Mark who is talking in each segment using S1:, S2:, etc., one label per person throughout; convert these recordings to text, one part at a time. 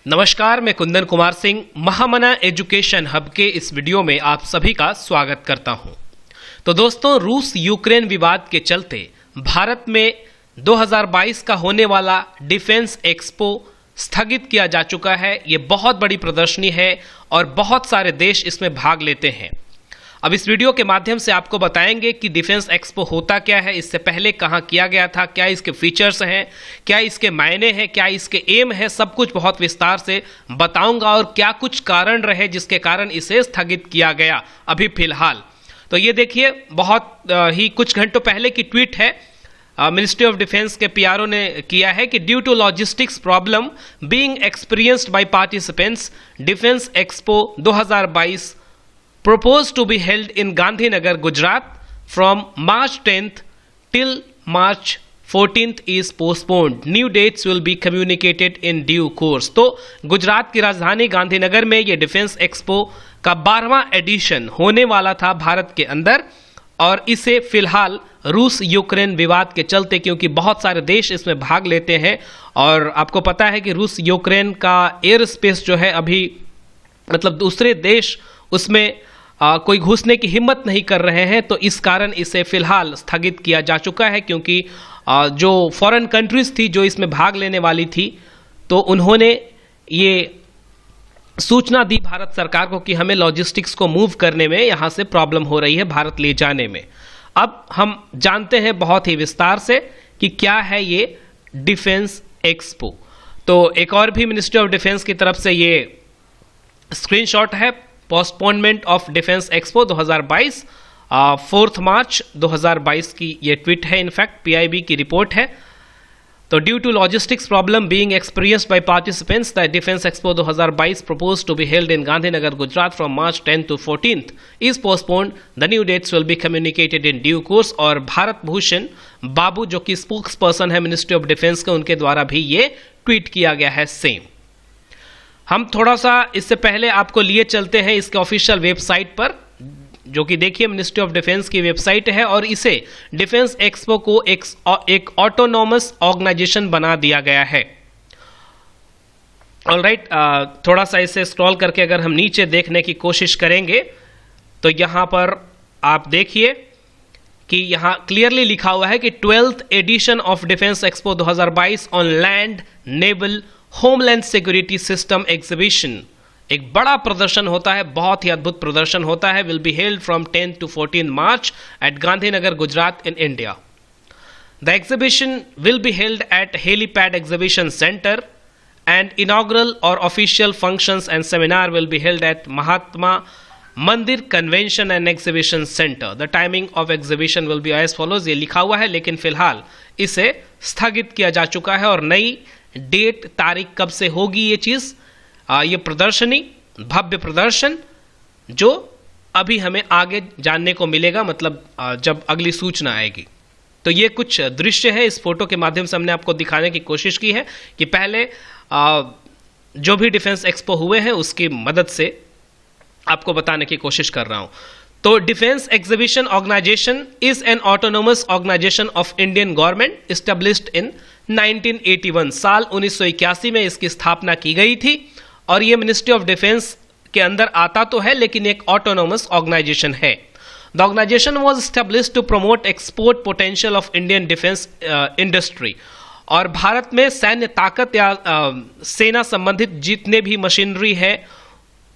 S1: नमस्कार, मैं कुंदन कुमार सिंह महामना education hub के इस वीडियो में आप सभी का स्वागत करता हूं। तो दोस्तों, रूस यूक्रेन विवाद के चलते भारत में 2022 का होने वाला डिफेंस एक्सपो स्थगित किया जा चुका है। ये बहुत बड़ी प्रदर्शनी है और बहुत सारे देश इसमें भाग लेते हैं। अब इस वीडियो के माध्यम से आपको बताएंगे कि डिफेंस एक्सपो होता क्या है, इससे पहले कहाँ किया गया था, क्या इसके फीचर्स हैं, क्या इसके मायने हैं, क्या इसके एम है, सब कुछ बहुत विस्तार से बताऊंगा और क्या कुछ कारण रहे जिसके कारण इसे स्थगित किया गया अभी फिलहाल। तो ये देखिए, बहुत ही कुछ घंटों पहले की ट्वीट है। मिनिस्ट्री ऑफ डिफेंस के पीआरओ ने किया है कि due to logistics problem being experienced by participants, defence expo 2022 proposed to be held in Gandhinagar, Gujarat from March 10th till March 14th is postponed. New dates will be communicated in due course. तो गुजरात की राजधानी गांधीनगर में ये defence expo का 12वां addition होने वाला था भारत के अंदर, और इसे फिलहाल रूस यूक्रेन विवाद के चलते, क्योंकि बहुत सारे देश इसमें भाग लेते हैं और आपको पता है कि रूस यूक्रेन का एयर स्पेस जो है अभी मतलब दूसरे देश उसमें कोई घुसने की हिम्मत नहीं कर रहे हैं, तो इस कारण इसे फिलहाल स्थगित किया जा चुका है। क्योंकि जो फॉरेन कंट्रीज थी जो इसमें भाग लेने वाली थी, तो उन्होंने ये सूचना दी भारत सरकार को कि हमें लॉजिस्टिक्स को मूव करने में यहाँ से प्रॉब्लम हो रही है, भारत ले जाने में। अब हम जानते हैं बहुत ही विस्तार से कि क्या है ये डिफेंस एक्सपो। तो एक और भी मिनिस्ट्री ऑफ डिफेंस की तरफ से ये स्क्रीनशॉट है, पोस्टपोनमेंट ऑफ डिफेंस एक्सपो 2022, 4 मार्च 2022 की ये ट्वीट है। इनफैक्ट पीआईबी की रिपोर्ट है। तो due to logistics problem being experienced by participants, the defence expo 2022 proposed to be held in Gandhinagar, Gujarat from March 10th to 14th is postponed. The new dates will be communicated in due course. और भारत भूषण बाबू जो कि spokes person है ministry of defence के, उनके द्वारा भी ये tweet किया गया है सेम। हम थोड़ा सा इससे पहले आपको लिए चलते हैं इसके ऑफिशियल वेबसाइट पर, जो कि देखिए मिनिस्ट्री ऑफ डिफेंस की वेबसाइट है, और इसे डिफेंस एक्सपो को एक ऑटोनॉमस ऑर्गेनाइजेशन बना दिया गया है। ऑलराइट, थोड़ा सा इसे स्क्रॉल करके अगर हम नीचे देखने की कोशिश करेंगे तो यहां पर आप देखिए कि यहां क्लियरली लिखा हुआ है कि 12th edition of defence expo 2022 on land naval homeland security system exhibition, एक बड़ा प्रदर्शन होता है, बहुत ही अद्भुत प्रदर्शन होता है, will be held from 10 to 14 March at Gandhinagar, Gujarat in India. The exhibition will be held at helipad exhibition centre and inaugural और official functions and seminar will be held at Mahatma Mandir convention and exhibition centre. The timing of exhibition will be as follows, ये लिखा हुआ है, लेकिन फिलहाल इसे स्थगित किया जा चुका है और नई डेट तारीख कब से होगी ये चीज, ये प्रदर्शनी, भव्य प्रदर्शन, जो अभी हमें आगे जानने को मिलेगा, मतलब जब अगली सूचना आएगी। तो ये कुछ दृश्य है, इस फोटो के माध्यम से हमने आपको दिखाने की कोशिश की है कि पहले जो भी डिफेंस एक्सपो हुए हैं उसकी मदद से आपको बताने की कोशिश कर रहा हूं। तो defence exhibition organization is an autonomous organization of Indian government established in 1981, साल 1981 में इसकी स्थापना की गई थी, और ये मिनिस्ट्री ऑफ डिफेंस के अंदर आता तो है लेकिन एक ऑटोनोमस ऑर्गेनाइजेशन है। The organization was established to promote export potential of Indian defence industry, और भारत में सैन्य ताकत या सेना संबंधित जितने भी मशीनरी है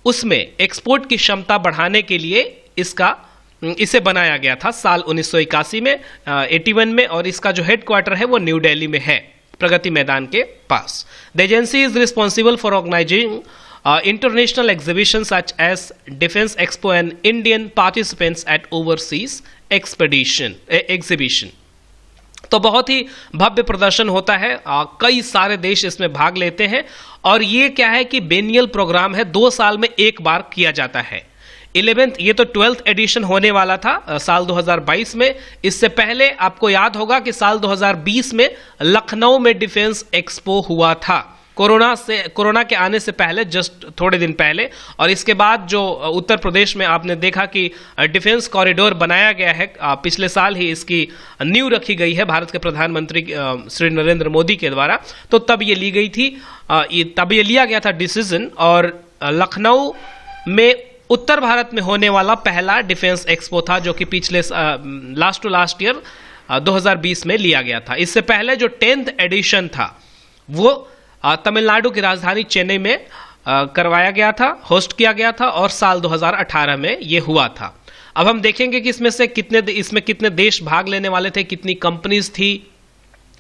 S1: उसमें एक्सपोर्ट की क्षमता बढ़ाने के लिए इसे बनाया गया था साल 1981 में, 81 में, और इसका जो हेडक्वार्टर है वो न्यू दिल्ली में है, प्रगति मैदान के पास। The agency is responsible for organising international exhibition such as defence expo and Indian participants at overseas exhibition. तो बहुत ही भव्य प्रदर्शन होता है, कई सारे देश इसमें भाग लेते हैं, और ये क्या है कि बेनियल प्रोग्राम है, 2 साल में एक बार किया जाता है। 11th, ये तो 12th एडिशन होने वाला था साल 2022 में। इससे पहले आपको याद होगा कि साल 2020 में लखनऊ में डिफेंस एक्सपो हुआ था, कोरोना के आने से पहले, जस्ट थोड़े दिन पहले। और इसके बाद जो उत्तर प्रदेश में आपने देखा कि डिफेंस कॉरिडोर बनाया गया है, पिछले साल ही इसकी नींव रखी गई है भारत के प्रधानमंत्री श्री नरेंद्र मोदी के द्वारा। तो तब ये ली गई थी, तब ये लिया गया था डिसीजन। और लखनऊ में उत्तर भारत में होने वाला पहला डिफेंस एक्सपो था, जो कि पिछले लास्ट टू लास्ट ईयर 2020 में लिया गया था। इससे पहले जो 10th एडिशन था वो तमिलनाडु की राजधानी चेन्नई में करवाया गया था, होस्ट किया गया था, और साल 2018 में ये हुआ था। अब हम देखेंगे कि इसमें कितने देश भाग लेने वाले थे, कितनी कंपनीज थी,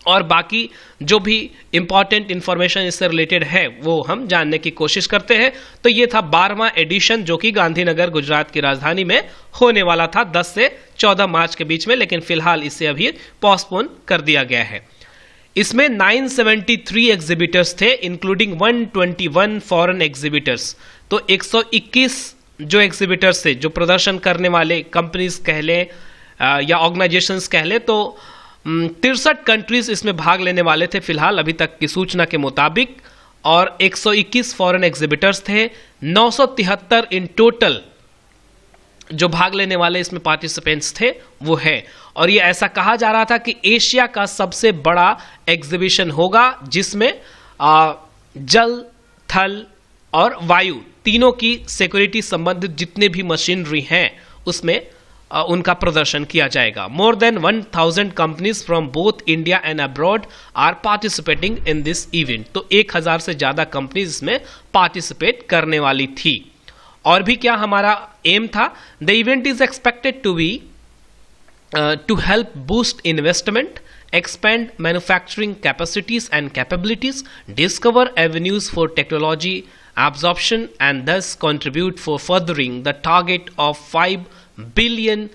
S1: और बाकी जो भी इंपॉर्टेंट इंफॉर्मेशन इससे रिलेटेड है वो हम जानने की कोशिश करते हैं। तो ये था 12वां एडिशन, जो कि गांधीनगर गुजरात की राजधानी में होने वाला था 10 से 14 मार्च के बीच में, लेकिन फिलहाल इसे अभी पोस्टपोन कर दिया गया है। इसमें 973 एग्जिबिटर्स थे, इंक्लूडिंग 121 फॉरेन एग्जिबिटर्स। तो 121 जो एग्जिबिटर्स थे, जो प्रदर्शन करने वाले कंपनीज कह लें या ऑर्गेनाइजेशंस कह लें, तो 63 कंट्रीज इसमें भाग लेने वाले थे फिलहाल अभी तक की सूचना के मुताबिक। और 121 फॉरेन एग्जिबिटर्स थे, 973 इन टोटल जो भाग लेने वाले इसमें पार्टिसिपेंट्स थे वो है। और ये ऐसा कहा जा रहा था कि एशिया का सबसे बड़ा एग्जीबिशन होगा, जिसमें जल, थल और वायु तीनों की सिक्योरिटी संबंधित जितने भी मशीनरी हैं उसमें उनका प्रदर्शन किया जाएगा। More than 1000 companies from both India and abroad are participating in this event. तो 1000 से ज्यादा कंपनीज इसमें पार्टिसिपेट करने वाली थी। और भी क्या हमारा एम था, the event is expected to be to help boost investment, expand manufacturing capacities and capabilities, discover avenues for technology absorption, and thus contribute for furthering the target of $5 billion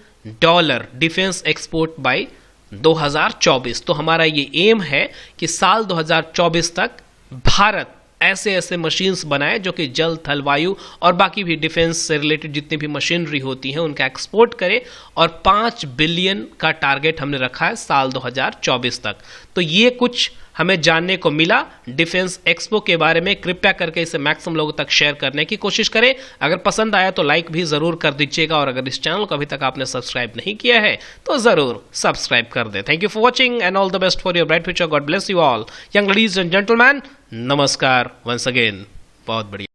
S1: defense export by 2024। तो हमारा ये M है कि साल 2024 तक भारत ऐसे machines बनाए जो कि जल, थल, वायु और बाकी भी डिफेंस से रिलेटेड जितनी भी मशीनरी होती हैं उनका एक्सपोर्ट करे। और 5 बिलियन का टारगेट हमने रखा है साल 2024 तक। तो ये कुछ हमें जानने को मिला डिफेंस एक्सपो के बारे में। कृपया करके इसे मैक्सिमम लोगों तक शेयर करने की कोशिश करें। अगर पसंद आया तो लाइक भी जरूर कर दीजिएगा, और अगर इस चैनल को अभी तक आपने सब्सक्राइब नहीं किया है तो जरूर सब्सक्राइब कर दें। Thank you for watching and all the best for your bright future. God bless you all young ladies and gentleman. नमस्कार वंस अगेन। बहुत बढ़िया।